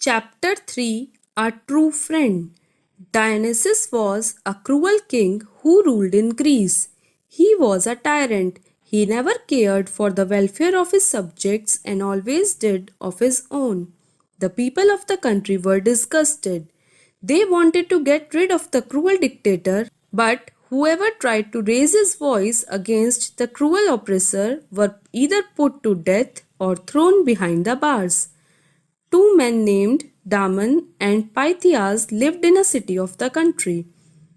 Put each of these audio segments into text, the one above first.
Chapter 3 A True Friend. Dionysus was a cruel king who ruled in Greece. He was a tyrant. He never cared for the welfare of his subjects and always did of his own. The people of the country were disgusted. They wanted to get rid of the cruel dictator, but whoever tried to raise his voice against the cruel oppressor were either put to death or thrown behind the bars. Two men named Damon and Pythias lived in a city of the country.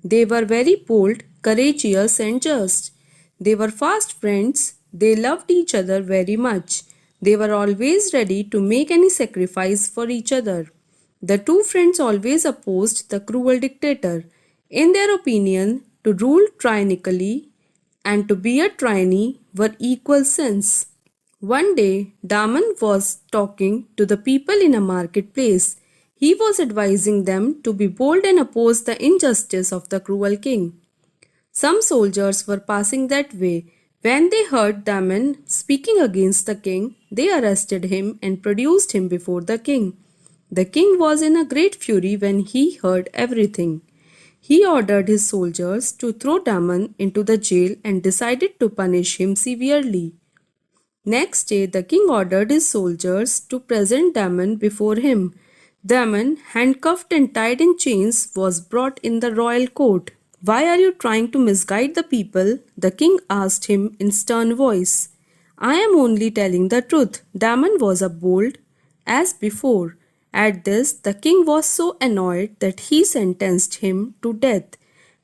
They were very bold, courageous, and just. They were fast friends. They loved each other very much. They were always ready to make any sacrifice for each other. The two friends always opposed the cruel dictator. In their opinion, to rule tyrannically and to be a tyranny were equal sins. One day, Daman was talking to the people in a marketplace. He was advising them to be bold and oppose the injustice of the cruel king. Some soldiers were passing that way. When they heard Daman speaking against the king, they arrested him and produced him before the king. The king was in a great fury when he heard everything. He ordered his soldiers to throw Daman into the jail and decided to punish him severely. Next day, the king ordered his soldiers to present Damon before him. Damon, handcuffed and tied in chains, was brought in the royal court. "Why are you trying to misguide the people?" the king asked him in stern voice. "I am only telling the truth." Damon was as bold as before. At this, the king was so annoyed that he sentenced him to death.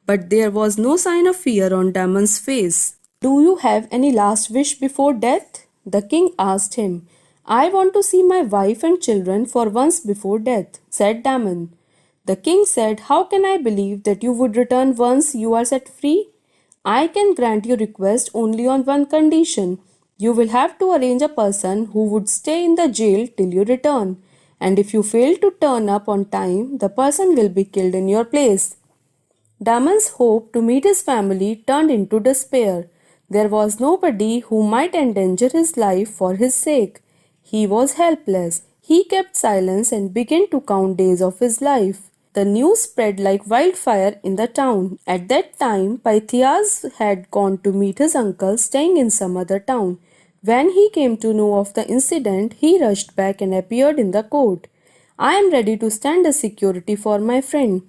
But there was no sign of fear on Damon's face. "Do you have any last wish before death?" the king asked him. "I want to see my wife and children for once before death," said Damon. The king said, "How can I believe that you would return once you are set free? I can grant your request only on one condition. You will have to arrange a person who would stay in the jail till you return, and if you fail to turn up on time, the person will be killed in your place." Damon's hope to meet his family turned into despair. There was nobody who might endanger his life for his sake. He was helpless. He kept silence and began to count days of his life. The news spread like wildfire in the town. At that time, Pythias had gone to meet his uncle staying in some other town. When he came to know of the incident, he rushed back and appeared in the court. "I am ready to stand as security for my friend,"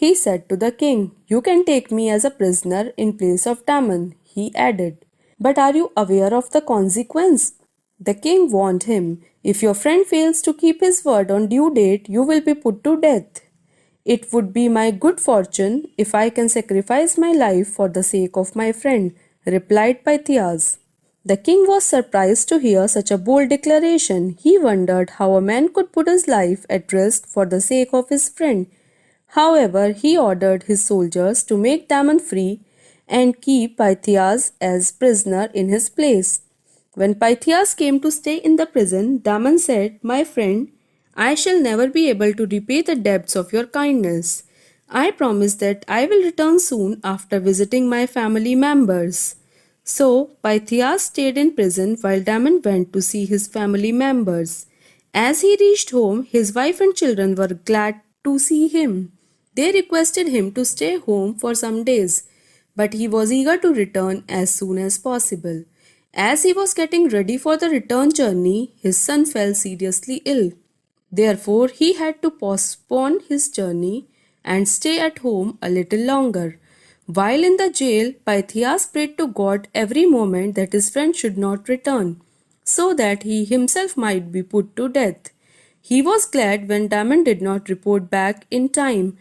he said to the king. "You can take me as a prisoner in place of Damon," he added. "But are you aware of the consequence?" the king warned him. "If your friend fails to keep his word on due date, you will be put to death." "It would be my good fortune if I can sacrifice my life for the sake of my friend," replied Pythias. The king was surprised to hear such a bold declaration. He wondered how a man could put his life at risk for the sake of his friend. However, he ordered his soldiers to make Damon free and keep Pythias as prisoner in his place. When Pythias came to stay in the prison, Damon said, "My friend, I shall never be able to repay the debts of your kindness. I promise that I will return soon after visiting my family members." So, Pythias stayed in prison while Damon went to see his family members. As he reached home, his wife and children were glad to see him. They requested him to stay home for some days, but he was eager to return as soon as possible. As he was getting ready for the return journey, his son fell seriously ill. Therefore, he had to postpone his journey and stay at home a little longer. While in the jail, Pythias prayed to God every moment that his friend should not return, so that he himself might be put to death. He was glad when Damon did not report back in time.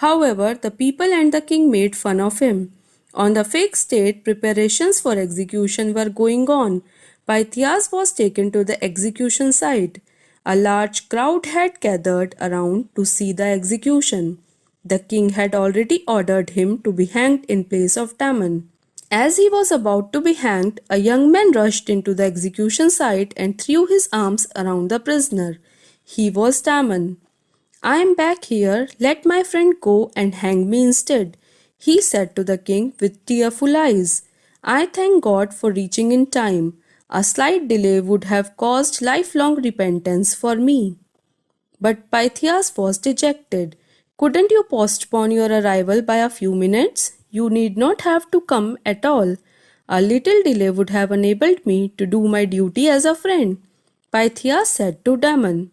However, the people and the king made fun of him. On the fixed date, preparations for execution were going on. Pythias was taken to the execution site. A large crowd had gathered around to see the execution. The king had already ordered him to be hanged in place of Damon. As he was about to be hanged, a young man rushed into the execution site and threw his arms around the prisoner. He was Damon. "I am back here. Let my friend go and hang me instead," he said to the king with tearful eyes. "I thank God for reaching in time. A slight delay would have caused lifelong repentance for me." But Pythias was dejected. Couldn't you postpone your arrival by a few minutes? You need not have to come at all. A little delay would have enabled me to do my duty as a friend, Pythias said to Damon.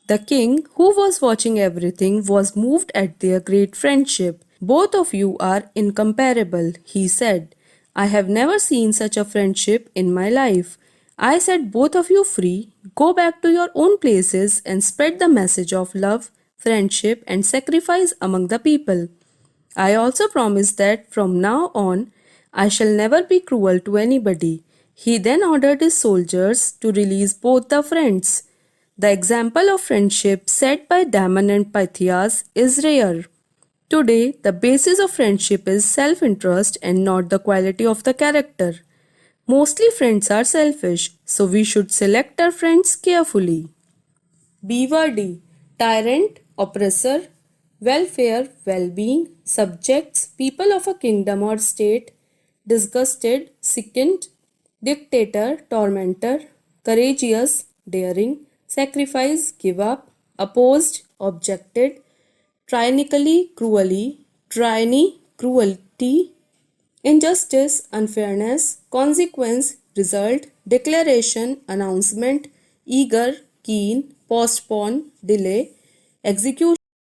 The king, who was watching everything, was moved at their great friendship. Both of you are incomparable, he said. I have never seen such a friendship in my life. I set both of you free. Go back to your own places and spread the message of love, friendship, and sacrifice among the people. I also promise that from now on I shall never be cruel to anybody. He then ordered his soldiers to release both the friends. The example of friendship set by Damon and Pythias is rare. Today, the basis of friendship is self interest and not the quality of the character. Mostly friends are selfish, so we should select our friends carefully. Beaver D. Tyrant, oppressor, welfare, well being, subjects, people of a kingdom or state, disgusted, sickened, dictator, tormentor, courageous, daring, sacrifice, give up, opposed, objected, tyrannically, cruelly, tyranny, cruelty, injustice, unfairness, consequence, result, declaration, announcement, eager, keen, postpone, delay, execution.